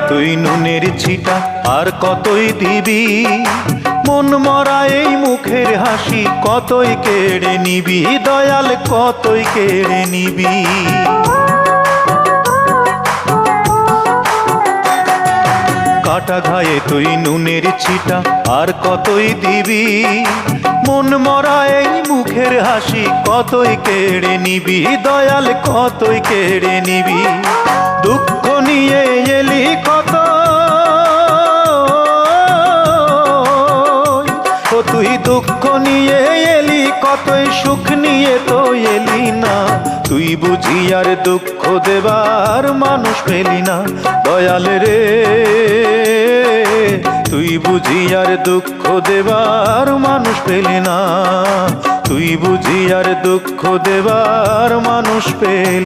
তুই নুনের ছিটা আর কতই দিবি, মন মরা এই মুখের হাসি কতই কেড়ে নিবি, দয়াল কতই কেড়ে নিবি। কাটা ঘায়ে তুই নুনের ছিটা আর কতই দিবি, মন মরা এই মুখের হাসি কতই কেড়ে নিবি, দয়াল কতই কেড়ে নিবি। দুঃখ নিয়ে এলি কত, ও তুই দুঃখ নিয়ে এলি কতই, সুখ নিয়ে তো এলি না। তুই বুঝি আর দুঃখ দেবার মানুষ পেলি না, দয়াল রে তুই বুঝি আর দুঃখ দেবার মানুষ পেলি না, তুই বুঝি আর দুঃখ দেবার মানুষ পেলি।